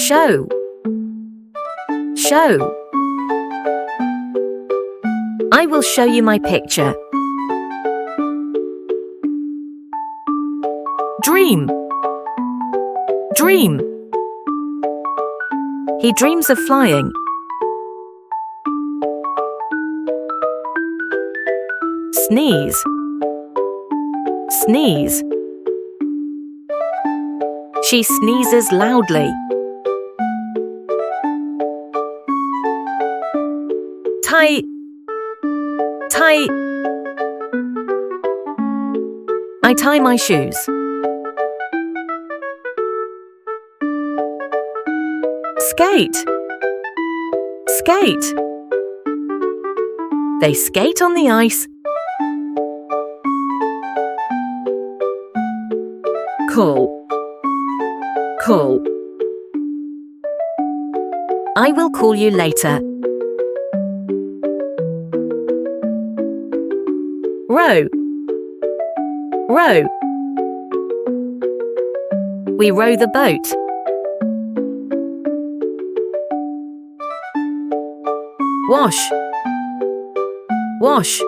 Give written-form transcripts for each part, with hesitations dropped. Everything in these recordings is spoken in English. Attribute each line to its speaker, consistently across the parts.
Speaker 1: Show. Show. I will show you my picture. Dream. Dream. He dreams of flying. Sneeze. Sneeze. She sneezes loudly. Tie. Tie. I tie my shoes. Skate. Skate. They skate on the ice. Call. Call. I will call you later. Row. Row. We row the boat. Wash. Wash.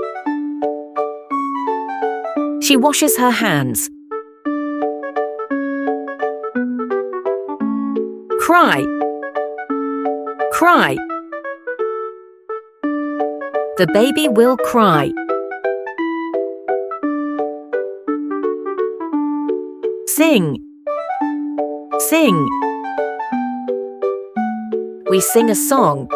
Speaker 1: She washes her hands. Cry. Cry. The baby will cry. Sing. Sing. We sing a song.